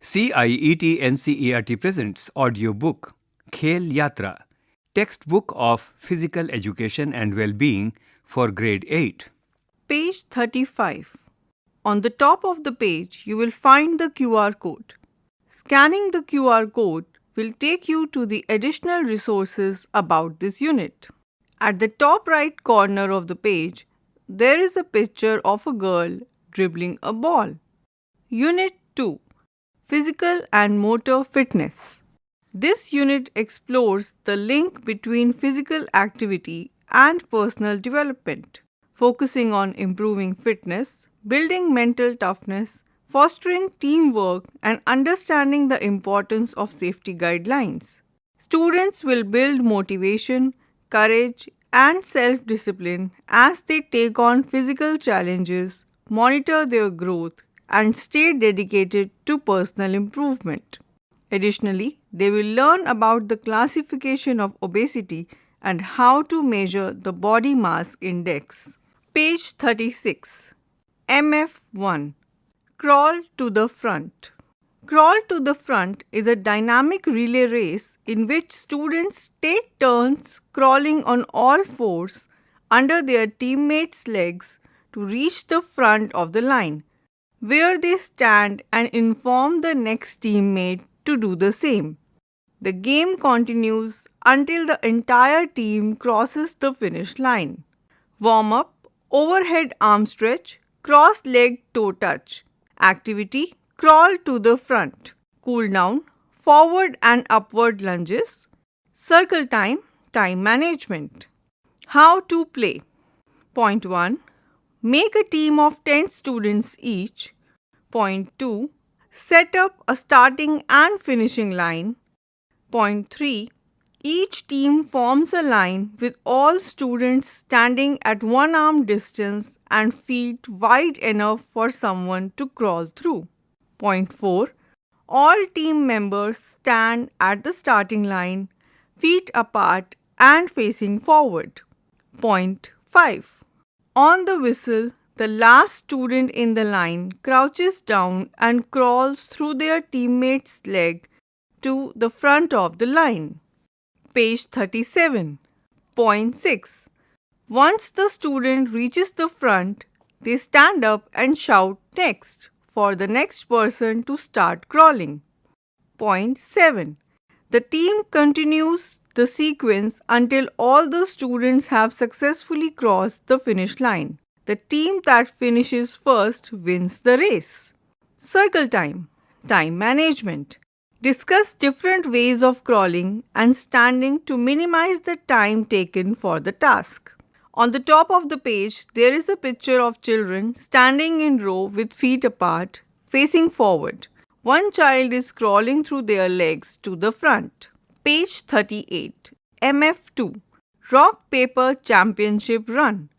CIET NCERT presents audiobook Khel Yatra, textbook of physical education and well-being for grade 8. Page 35. On the top of the page, you will find the QR code. Scanning the QR code will take you to the additional resources about this unit. At the top right corner of the page, there is a picture of a girl dribbling a ball. Unit 2. Physical and Motor Fitness. This unit explores the link between physical activity and personal development, focusing on improving fitness, building mental toughness, fostering teamwork, and understanding the importance of safety guidelines. Students will build motivation, courage, and self-discipline as they take on physical challenges, monitor their growth, and stay dedicated to personal improvement. Additionally, they will learn about the classification of obesity and how to measure the body mass index. Page 36. MF1. Crawl to the front. Crawl to the front is a dynamic relay race in which students take turns crawling on all fours under their teammates' legs to reach the front of the line, where they stand and inform the next teammate to do the same. The game continues until the entire team crosses the finish line. Warm-up, overhead arm stretch, cross-leg toe touch. Activity, crawl to the front. Cool down, forward and upward lunges. Circle time, time management. How to play. Point 1. Make a team of 10 students each. Point 2. Set up a starting and finishing line. Point 3. Each team forms a line with all students standing at one arm distance and feet wide enough for someone to crawl through. Point 4. All team members stand at the starting line, feet apart and facing forward. Point 5. On the whistle, the last student in the line crouches down and crawls through their teammate's leg to the front of the line. Page 37. Point 6. Once the student reaches the front, they stand up and shout next for the next person to start crawling. Point 7. The team continues the sequence until all the students have successfully crossed the finish line. The team that finishes first wins the race. Circle time. Time management. Discuss different ways of crawling and standing to minimize the time taken for the task. On the top of the page, there is a picture of children standing in row with feet apart, facing forward. One child is crawling through their legs to the front. Page 38. MF2. Rock Paper Championship Run.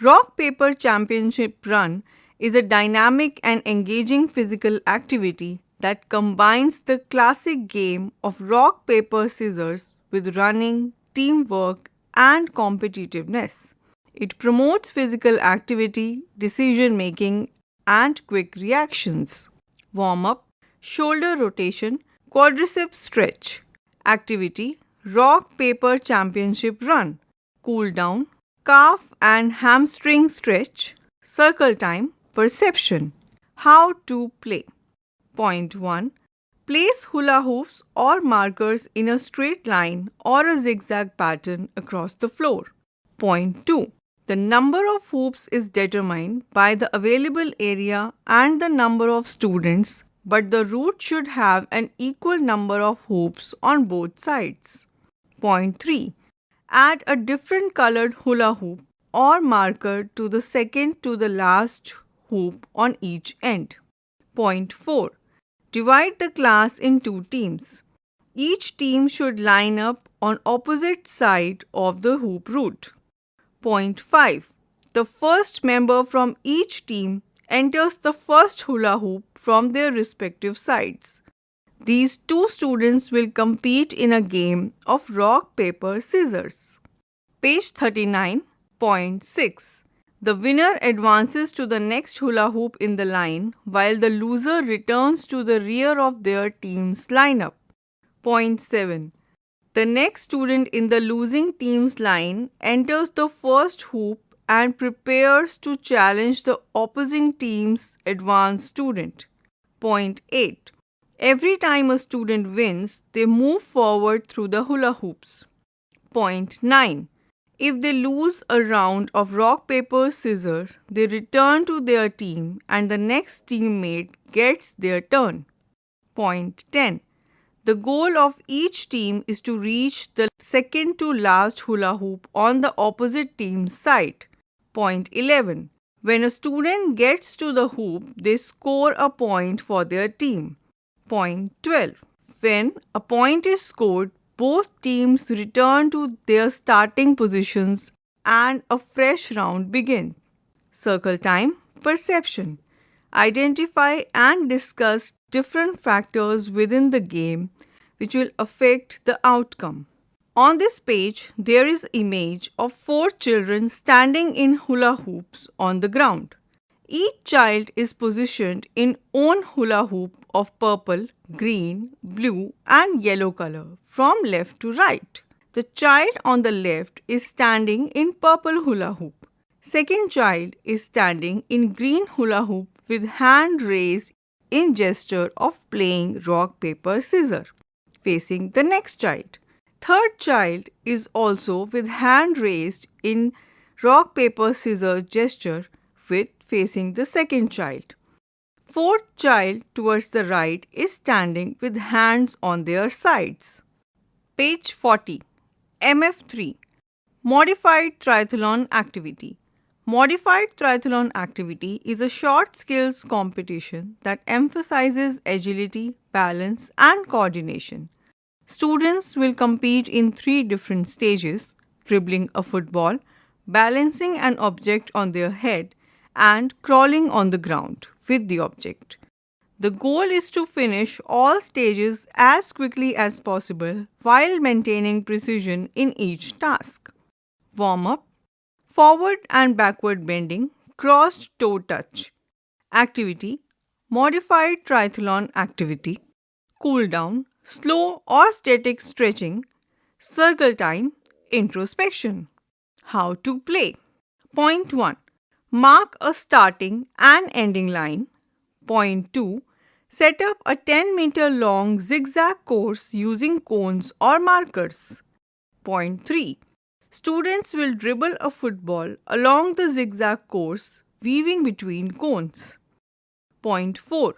Rock Paper Championship Run is a dynamic and engaging physical activity that combines the classic game of rock, paper, scissors with running, teamwork, and competitiveness. It promotes physical activity, decision-making, and quick reactions. Warm-up, shoulder rotation, quadricep stretch. Activity, Rock Paper Championship Run. Cool down, calf and hamstring stretch. Circle time, perception. How to play. Point 1. Place hula hoops or markers in a straight line or a zigzag pattern across the floor. Point 2. The number of hoops is determined by the available area and the number of students, but the route should have an equal number of hoops on both sides. Point 3. Add a different colored hula hoop or marker to the second to the last hoop on each end. Point 4. Divide the class in two teams. Each team should line up on opposite side of the hoop route. Point 5. The first member from each team enters the first hula hoop from their respective sides. These two students will compete in a game of rock, paper, scissors. Page 39. Point 6. The winner advances to the next hula hoop in the line while the loser returns to the rear of their team's lineup. Point 7. The next student in the losing team's line enters the first hoop and prepares to challenge the opposing team's advanced student. Point 8. Every time a student wins, they move forward through the hula hoops. Point 9. If they lose a round of rock, paper, scissors, they return to their team and the next teammate gets their turn. Point 10. The goal of each team is to reach the second to last hula hoop on the opposite team's side. Point 11. When a student gets to the hoop, they score a point for their team. Point 12. When a point is scored, both teams return to their starting positions and a fresh round begins. Circle time, perception. Identify and discuss different factors within the game which will affect the outcome. On this page, there is an image of 4 children standing in hula hoops on the ground. Each child is positioned in own hula hoop of purple, green, blue and yellow color from left to right. The child on the left is standing in purple hula hoop. Second child is standing in green hula hoop with hand raised in gesture of playing rock, paper, scissors, facing the next child. Third child is also with hand raised in rock, paper, scissors gesture with facing the second child. Fourth child towards the right is standing with hands on their sides. Page 40. MF3. Modified Triathlon Activity. Modified Triathlon Activity is a short skills competition that emphasizes agility, balance and coordination. Students will compete in 3 different stages: dribbling a football, balancing an object on their head, and crawling on the ground with the object. The goal is to finish all stages as quickly as possible while maintaining precision in each task. Warm-up: forward and backward bending, crossed toe touch. Activity: modified triathlon activity. Cool down: slow or static stretching. Circle time: introspection. How to play. Point 1. Mark a starting and ending line. Point 2. Set up a 10-meter long zigzag course using cones or markers. Point 3. Students will dribble a football along the zigzag course, weaving between cones. Point 4.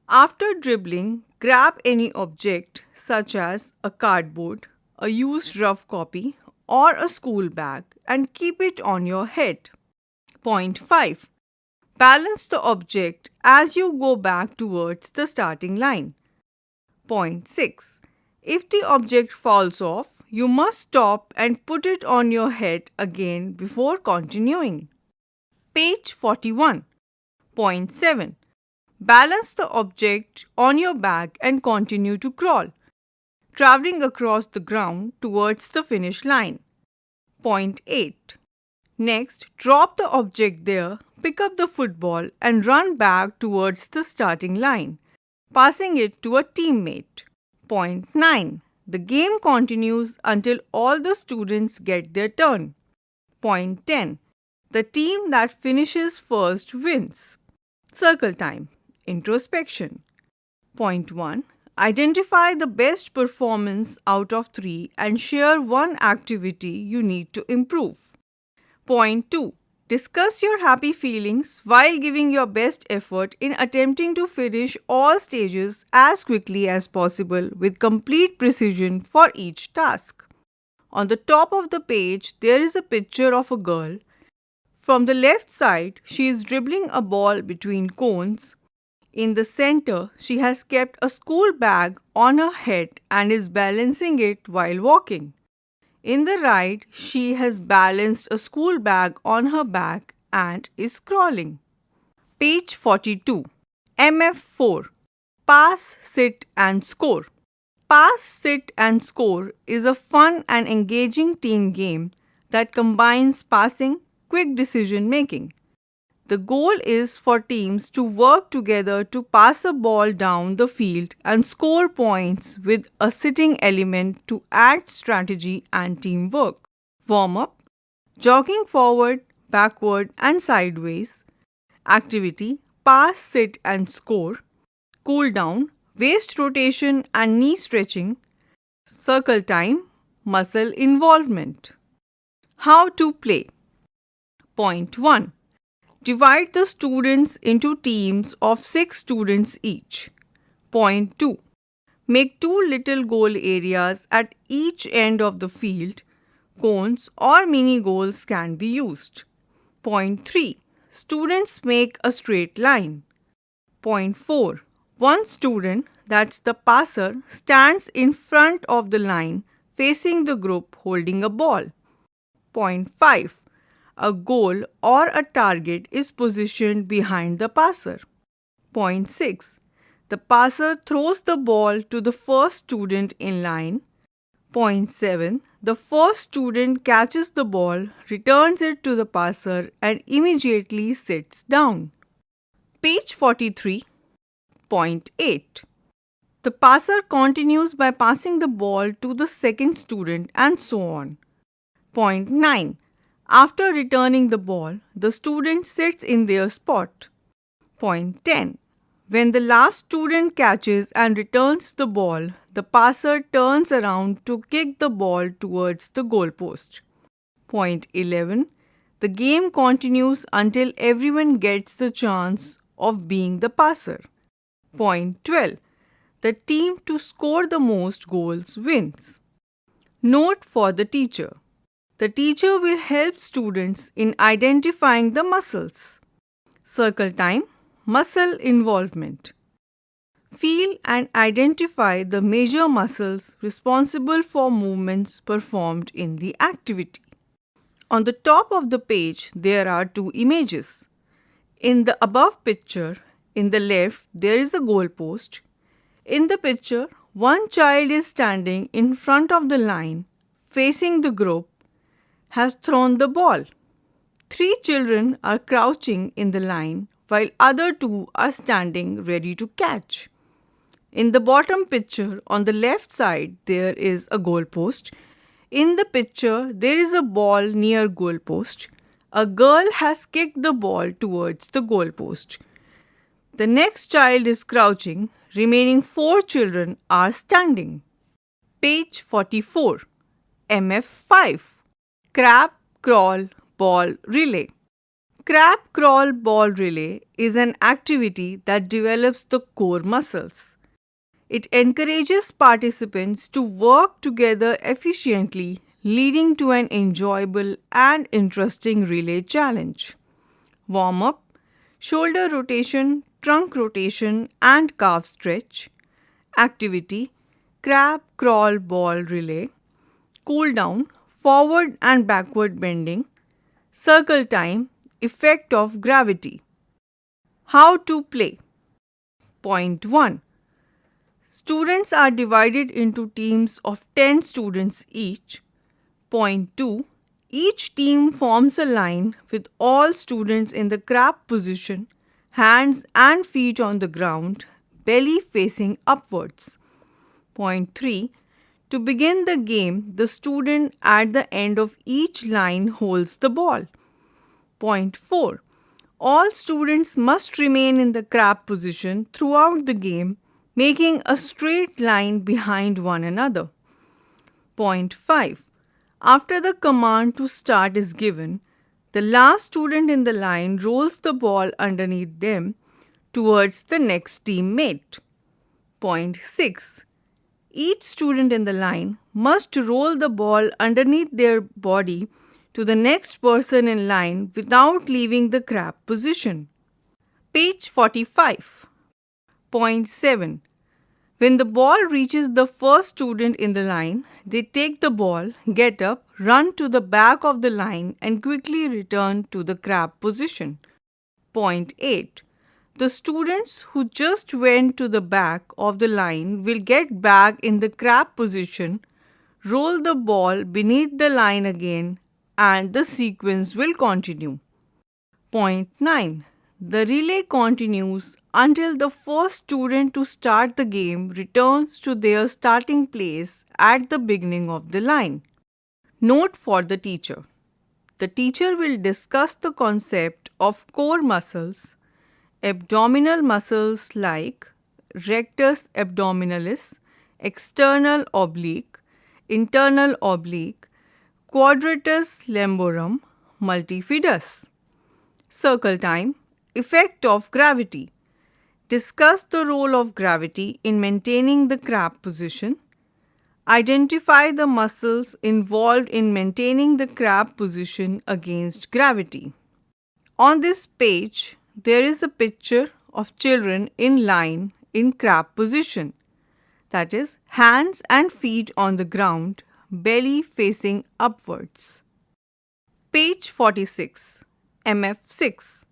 After dribbling, grab any object such as a cardboard, a used rough copy, or a school bag and keep it on your head. Point 5. Balance the object as you go back towards the starting line. Point 6. If the object falls off, you must stop and put it on your head again before continuing. Page 41. Point 7. Balance the object on your back and continue to crawl, traveling across the ground towards the finish line. Point 8. Next, drop the object there, pick up the football and run back towards the starting line, passing it to a teammate. Point 9. The game continues until all the students get their turn. Point 10. The team that finishes first wins. Circle time. Introspection. Point 1. Identify the best performance out of 3 and share one activity you need to improve. Point 2. Discuss your happy feelings while giving your best effort in attempting to finish all stages as quickly as possible with complete precision for each task. On the top of the page, there is a picture of a girl. From the left side, she is dribbling a ball between cones. In the center, she has kept a school bag on her head and is balancing it while walking. In the right, she has balanced a school bag on her back and is crawling. Page 42. MF4. Pass, sit and score. Pass, sit and score is a fun and engaging team game that combines passing, quick decision making. The goal is for teams to work together to pass a ball down the field and score points with a sitting element to add strategy and teamwork. Warm up, jogging forward, backward, and sideways. Activity, pass, sit, and score. Cool down, waist rotation and knee stretching. Circle time, muscle involvement. How to play. Point 1. Divide the students into teams of 6 students each. Point 2. Make 2 little goal areas at each end of the field. Cones or mini goals can be used. Point 3. Students make a straight line. Point 4. One student, that's the passer, stands in front of the line facing the group holding a ball. Point 5. A goal or a target is positioned behind the passer. Point 6. The passer throws the ball to the first student in line. Point 7. The first student catches the ball, returns it to the passer, and immediately sits down. Page 43. Point 8. The passer continues by passing the ball to the second student and so on. Point 9. After returning the ball, the student sits in their spot. Point 10. When the last student catches and returns the ball, the passer turns around to kick the ball towards the goalpost. Point 11. The game continues until everyone gets the chance of being the passer. Point 12. The team to score the most goals wins. Note for the teacher. The teacher will help students in identifying the muscles. Circle time, muscle involvement. Feel and identify the major muscles responsible for movements performed in the activity. On the top of the page, there are 2 images. In the above picture, in the left, there is a goalpost. In the picture, one child is standing in front of the line, facing the group, has thrown the ball. 3 children are crouching in the line, while other 2 are standing ready to catch. In the bottom picture, on the left side, there is a goalpost. In the picture, there is a ball near goalpost. A girl has kicked the ball towards the goalpost. The next child is crouching. Remaining 4 children are standing. Page 44. MF5. Crab, crawl, ball relay. Crab, crawl, ball relay is an activity that develops the core muscles. It encourages participants to work together efficiently, leading to an enjoyable and interesting relay challenge. Warm up, shoulder rotation, trunk rotation, and calf stretch. Activity, crab, crawl, ball relay. Cool down, forward and backward bending. Circle time, effect of gravity. How to play. Point 1. Students are divided into teams of 10 students each. Point 2. Each team forms a line with all students in the crab position, hands and feet on the ground, belly facing upwards. Point 3. To begin the game, the student at the end of each line holds the ball. Point 4. All students must remain in the crab position throughout the game, making a straight line behind one another. Point 5. After the command to start is given, the last student in the line rolls the ball underneath them towards the next teammate. Point 6. Each student in the line must roll the ball underneath their body to the next person in line without leaving the crab position. Page 45. Point 7. When the ball reaches the first student in the line, they take the ball, get up, run to the back of the line and quickly return to the crab position. Point 8. The students who just went to the back of the line will get back in the crab position, roll the ball beneath the line again and the sequence will continue. Point 9. The relay continues until the first student to start the game returns to their starting place at the beginning of the line. Note for the teacher. The teacher will discuss the concept of core muscles, abdominal muscles like rectus abdominalis, external oblique, internal oblique, quadratus lumborum, multifidus. Circle time. Effect of gravity. Discuss the role of gravity in maintaining the crab position. Identify the muscles involved in maintaining the crab position against gravity. On this page, there is a picture of children in line in crab position. That is, hands and feet on the ground, belly facing upwards. Page 46. MF6.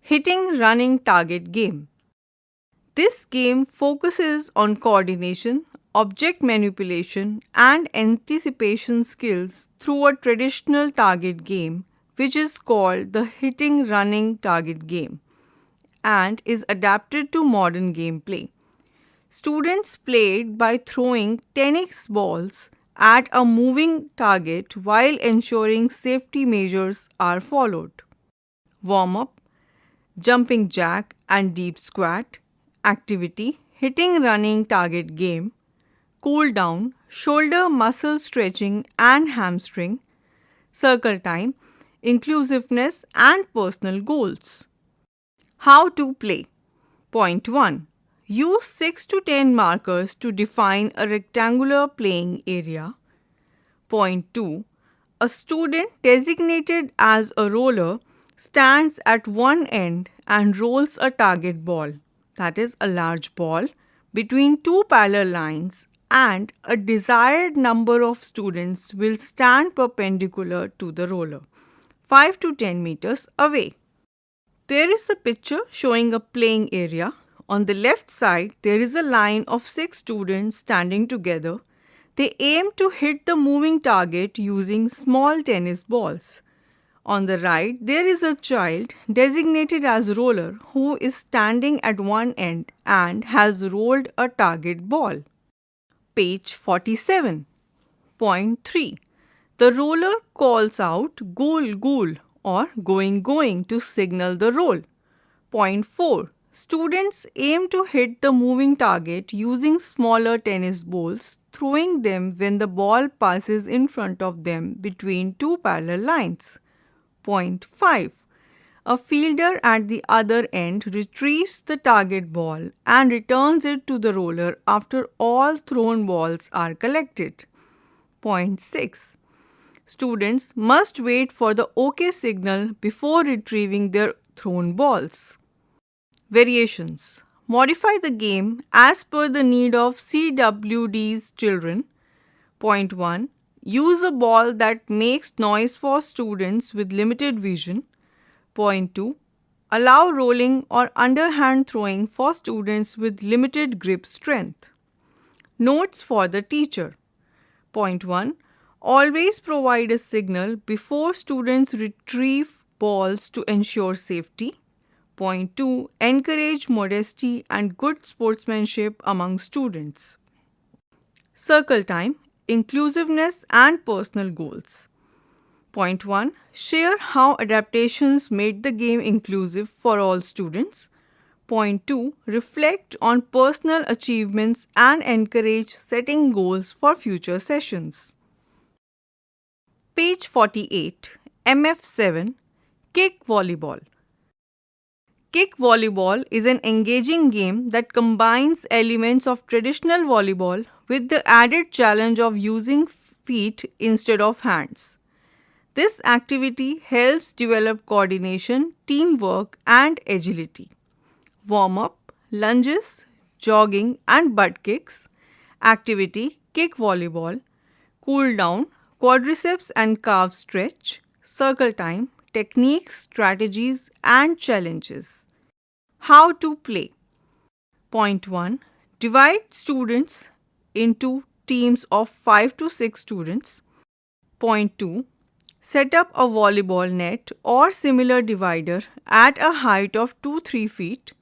Hitting Running Target Game. This game focuses on coordination, object manipulation, and anticipation skills through a traditional target game, which is called the Hitting Running Target Game, and is adapted to modern gameplay. Students play it by throwing tennis balls at a moving target while ensuring safety measures are followed. Warm-up, jumping jack and deep squat, activity, hitting running target game, cool down, shoulder muscle stretching and hamstring, circle time, inclusiveness and personal goals. How to play. Point 1. Use 6 to 10 markers to define a rectangular playing area. Point 2. A student designated as a roller stands at one end and rolls a target ball, that is a large ball, between two parallel lines, and a desired number of students will stand perpendicular to the roller, 5 to 10 meters away. There is a picture showing a playing area. On the left side, there is a line of 6 students standing together. They aim to hit the moving target using small tennis balls. On the right, there is a child designated as roller who is standing at one end and has rolled a target ball. Page 47. Point 3. The roller calls out goal goal or going to signal the roll. Point 4. Students aim to hit the moving target using smaller tennis balls, throwing them when the ball passes in front of them between two parallel lines. Point 5. A fielder at the other end retrieves the target ball and returns it to the roller after all thrown balls are collected. Point 6. Students must wait for the OK signal before retrieving their thrown balls. Variations. Modify the game as per the need of CWD's children. Point 1. Use a ball that makes noise for students with limited vision. Point 2. Allow rolling or underhand throwing for students with limited grip strength. Notes for the teacher. Point 1. Always provide a signal before students retrieve balls to ensure safety. Point 2. Encourage modesty and good sportsmanship among students. Circle time, inclusiveness and personal goals. Point 1. Share how adaptations made the game inclusive for all students. Point 2. Reflect on personal achievements and encourage setting goals for future sessions. Page 48. MF7. Kick volleyball. Kick volleyball is an engaging game that combines elements of traditional volleyball with the added challenge of using feet instead of hands. This activity helps develop coordination, teamwork, and agility. Warm-up, lunges, jogging, and butt kicks. Activity, kick volleyball. Cool down, quadriceps and calf stretch. Circle time, techniques, strategies, and challenges. How to play. Point 1. Divide students into teams of 5 to 6 students. Point 2. Set up a volleyball net or similar divider at a height of 2-3 feet.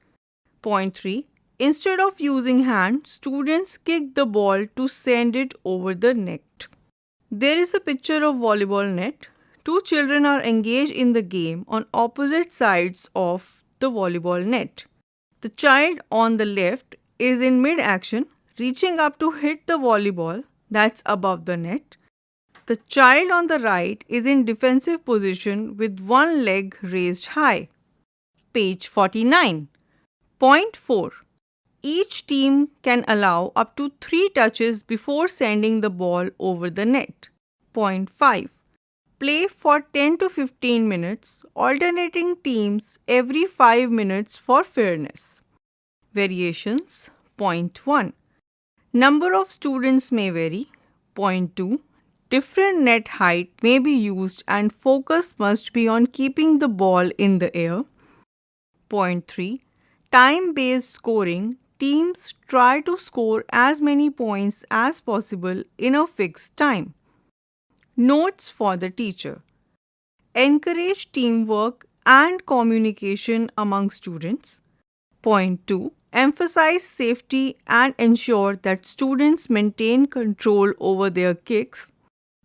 Point 3. Instead of using hands, students kick the ball to send it over the net. There is a picture of volleyball net. Two children are engaged in the game on opposite sides of the volleyball net. The child on the left is in mid-action, reaching up to hit the volleyball that's above the net. The child on the right is in defensive position with one leg raised high. Page 49. Point 4. Each team can allow up to 3 touches before sending the ball over the net. Point 5. Play for 10 to 15 minutes, alternating teams every 5 minutes for fairness. Variations. Point 1. Number of students may vary. Point 2. Different net height may be used and focus must be on keeping the ball in the air. Point 3. Time-based scoring. Teams try to score as many points as possible in a fixed time. Notes for the teacher. Encourage teamwork and communication among students. Point 2. Emphasize safety and ensure that students maintain control over their kicks.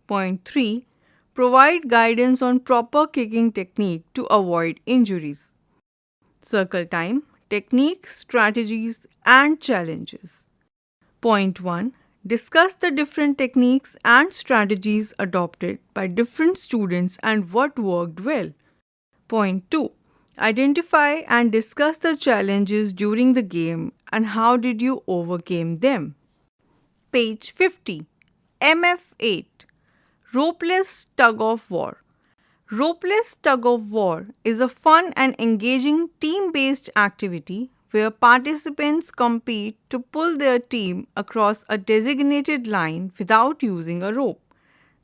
Point 3. Provide guidance on proper kicking technique to avoid injuries. Circle time, techniques, strategies, and challenges. Point 1. Discuss the different techniques and strategies adopted by different students and what worked well. Point 2. Identify and discuss the challenges during the game and how did you overcome them. Page 50. MF8. Ropeless Tug of War. Ropeless Tug of War is a fun and engaging team-based activity where participants compete to pull their team across a designated line without using a rope.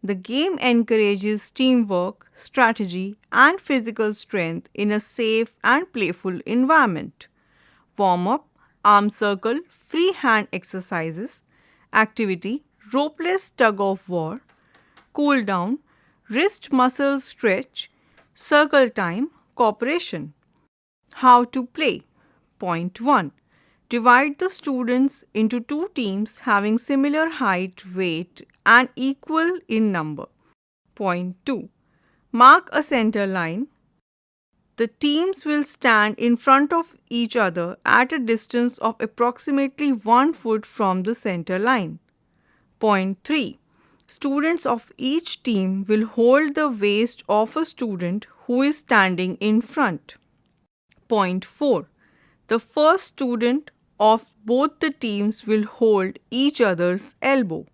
The game encourages teamwork, strategy, and physical strength in a safe and playful environment. Warm-up, arm circle, free hand exercises, activity, ropeless tug of war, cool down, wrist muscle stretch, circle time, cooperation. How to play. Point 1. Divide the students into 2 teams having similar height, weight, and equal in number. Point 2. Mark a center line. The teams will stand in front of each other at a distance of approximately 1 foot from the center line. Point 3. Students of each team will hold the waist of a student who is standing in front. Point 4. The first student of both the teams will hold each other's elbow.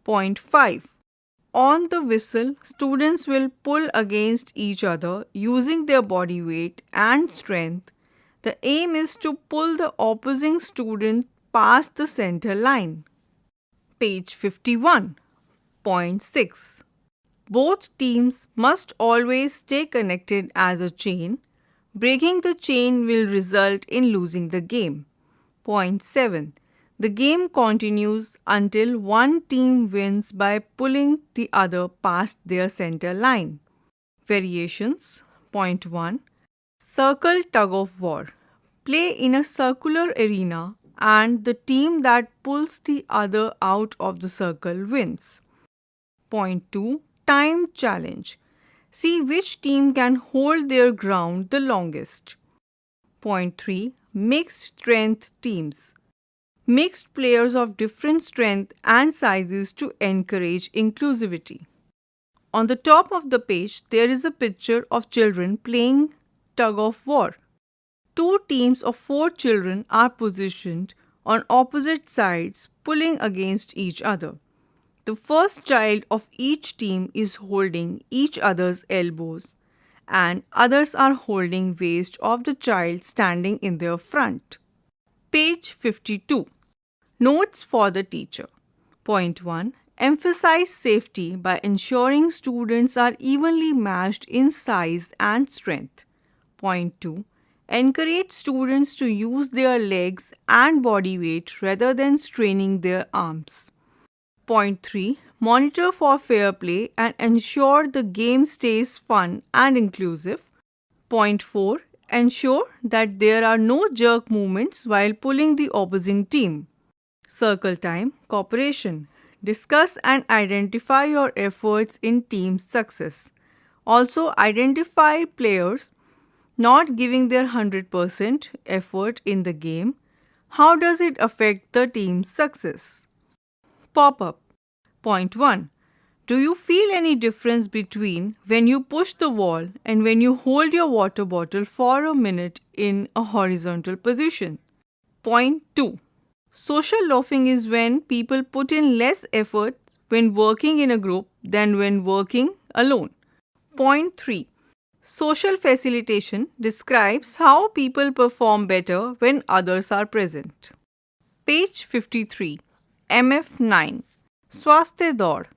Point 5. On the whistle, students will pull against each other using their body weight and strength. The aim is to pull the opposing student past the center line. Page 51. Point 6. Both teams must always stay connected as a chain. Breaking the chain will result in losing the game. Point 7. The game continues until one team wins by pulling the other past their center line. Variations. Point 1. Circle tug of war. Play in a circular arena and the team that pulls the other out of the circle wins. Point 2. Time challenge. See which team can hold their ground the longest. Point 3. Mixed strength teams. Mixed players of different strength and sizes to encourage inclusivity. On the top of the page, there is a picture of children playing tug of war. 2 teams of 4 children are positioned on opposite sides, pulling against each other. The first child of each team is holding each other's elbows, and others are holding waist of the child standing in their front. Page 52. Notes for the teacher. Point 1. Emphasize safety by ensuring students are evenly matched in size and strength. Point 2. Encourage students to use their legs and body weight rather than straining their arms. Point 3. Monitor for fair play and ensure the game stays fun and inclusive. Point 4. Ensure that there are no jerk movements while pulling the opposing team. Circle time, cooperation. Discuss and identify your efforts in team success. Also, identify players not giving their 100% effort in the game. How does it affect the team's success? Pop-up. Point 1. Do you feel any difference between when you push the wall and when you hold your water bottle for a minute in a horizontal position? Point 2. Social loafing is when people put in less effort when working in a group than when working alone. Point 3. Social facilitation describes how people perform better when others are present. Page 53. MF9. Swasthya Daud.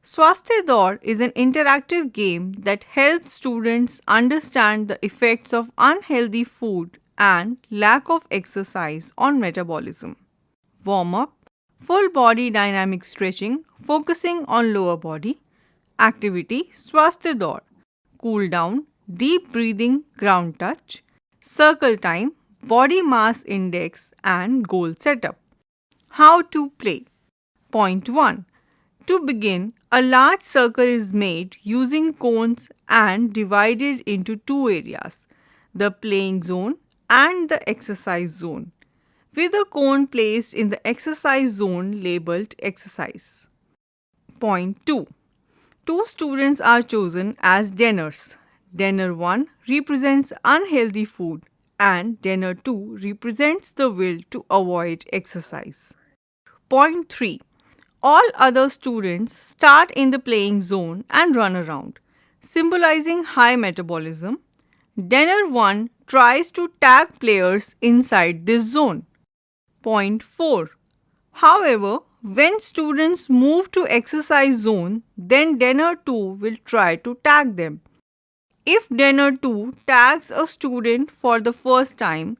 Swasthya Daud is an interactive game that helps students understand the effects of unhealthy food and lack of exercise on metabolism. Warm-up. Full body dynamic stretching focusing on lower body. Activity Swasthya Daud. Cool down. Deep breathing, ground touch, circle time, body mass index and goal setup. How to play. Point 1. To begin, a large circle is made using cones and divided into two areas, the playing zone and the exercise zone, with a cone placed in the exercise zone labeled exercise. Point 2. Two students are chosen as denners. Denner 1 represents unhealthy food and Denner 2 represents the will to avoid exercise. Point 3. All other students start in the playing zone and run around, symbolizing high metabolism. Denner 1 tries to tag players inside this zone. Point 4. However, when students move to exercise zone, then Denner 2 will try to tag them. If Denner 2 tags a student for the first time,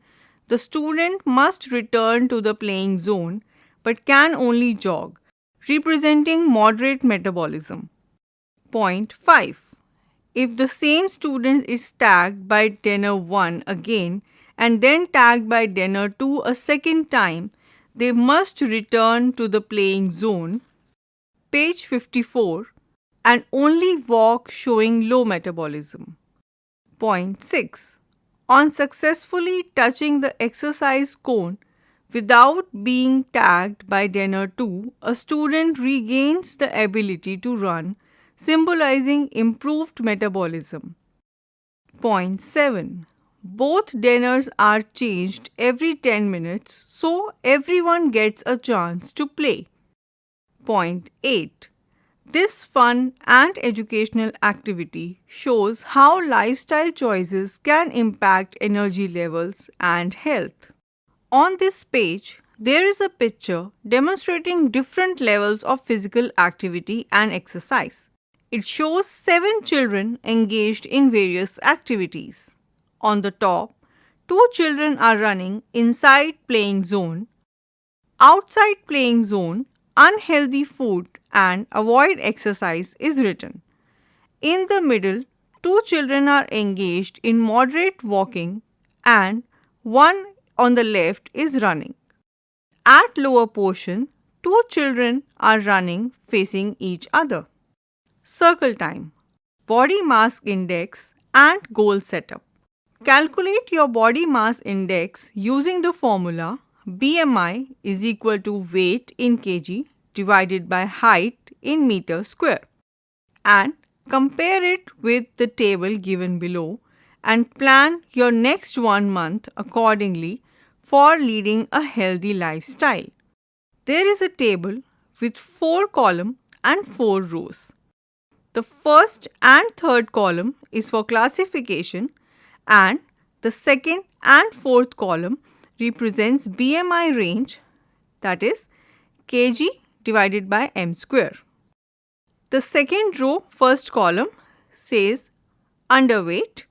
the student must return to the playing zone but can only jog, representing moderate metabolism. Point 5. If the same student is tagged by Denner 1 again and then tagged by Denner 2 a second time, they must return to the playing zone. Page 54. And only walk showing low metabolism. Point 6. On successfully touching the exercise cone without being tagged by Denner 2, a student regains the ability to run, symbolizing improved metabolism. Point 7. Both Denners are changed every 10 minutes, so everyone gets a chance to play. Point 8. This fun and educational activity shows how lifestyle choices can impact energy levels and health. On this page, there is a picture demonstrating different levels of physical activity and exercise. It shows 7 children engaged in various activities. On the top, 2 children are running inside playing zone. Outside playing zone, unhealthy food and avoid exercise is written. In the middle, 2 children are engaged in moderate walking and one on the left is running. At lower portion, 2 children are running facing each other. Circle time, body mass index and goal setup. Calculate your body mass index using the formula BMI is equal to weight in kg divided by height in meter square, and compare it with the table given below and plan your next 1 month accordingly for leading a healthy lifestyle. There is a table with 4 columns and 4 rows. The first and third column is for classification and the second and fourth column represents BMI range, that is kg divided by m square. The second row, first column says underweight.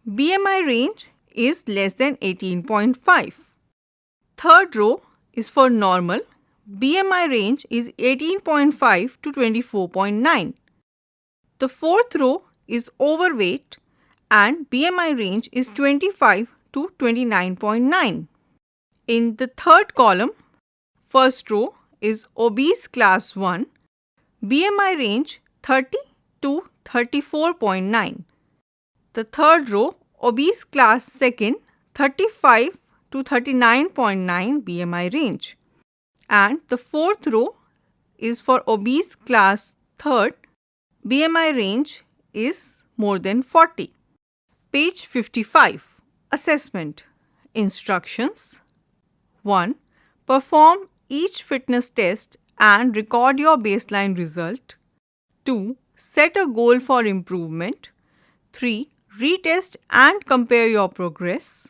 BMI range is less than 18.5. Third row is for normal. BMI range is 18.5 to 24.9. The fourth row is overweight and BMI range is 25 to 29.9. In the third column, first row is obese class 1, BMI range 30 to 34.9. The third row, obese class 2nd, 35 to 39.9 BMI range. And the fourth row is for obese class 3rd, BMI range is more than 40. Page 55. Assessment. Instructions. 1. Perform each fitness test and record your baseline result. 2. Set a goal for improvement. 3. Retest and compare your progress.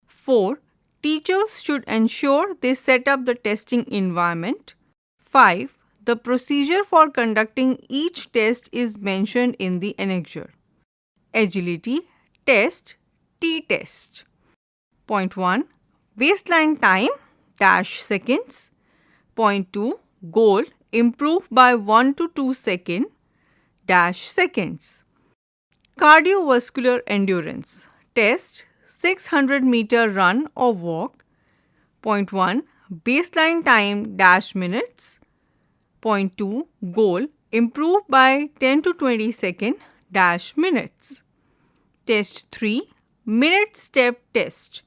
4. Teachers should ensure they set up the testing environment. 5. The procedure for conducting each test is mentioned in the annexure. Agility test T-test. Point 1. Baseline time -seconds. Point 2. Goal improve by 1 to 2 seconds. Cardiovascular endurance test 600-meter run or walk. Point 1. Baseline time -minutes. Point 2. Goal improve by 10 to 20 minutes. Test 3. Minute step test.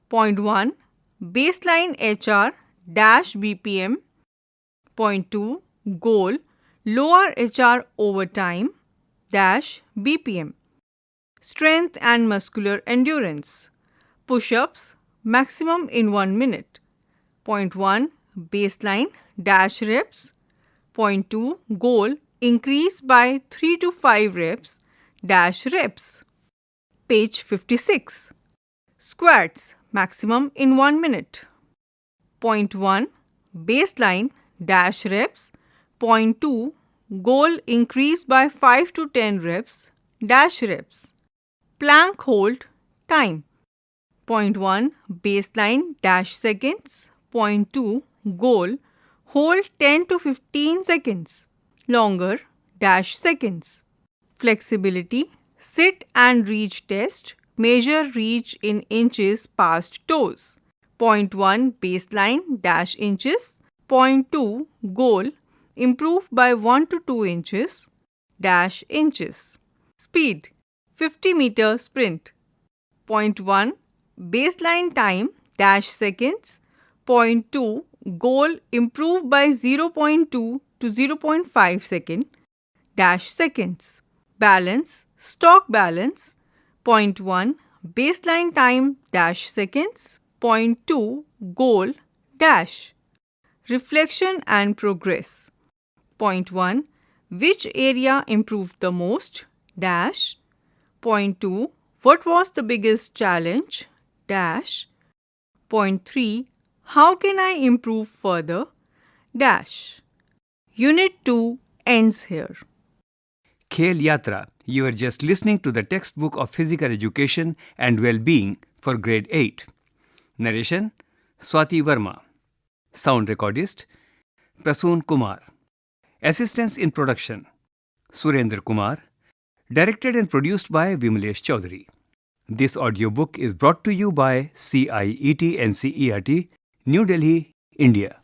Point 1. Baseline HR -BPM. Point 2. Goal lower HR over time -BPM. Strength and muscular endurance. Push-ups maximum in 1 minute. Point 1. Baseline -reps. Point 2. Goal increase by 3 to 5 reps -reps. Page 56. Squats maximum in 1 minute. Point 1. Baseline -reps. Point 2. Goal increase by 5 to 10 reps -reps. Plank hold time. Point 1. Baseline -seconds. Point 2. Goal hold 10 to 15 seconds. Longer -seconds. Flexibility sit and reach test. Measure reach in inches past toes. Point 1. Baseline -inches. Point 2. Goal improve by 1 to 2 inches -inches. Speed 50-meter sprint. Point 1. Baseline time -seconds. Point 2. Goal improve by 0.2 to 0.5 seconds. Balance stock balance. Point 1. Baseline time -seconds. Point 2. Goal dash. Reflection and progress. Point 1. Which area improved the most? Dash. Point 2. What was the biggest challenge? Dash. Point 3. How can I improve further? Dash. Unit 2 ends here. Khel Yatra. You are just listening to the textbook of physical education and well-being for grade 8. Narration Swati Verma. Sound recordist Prasoon Kumar. Assistance in production Surendra Kumar. Directed and produced by Vimalesh Chaudhary. This audiobook is brought to you by CIET NCERT, New Delhi, India.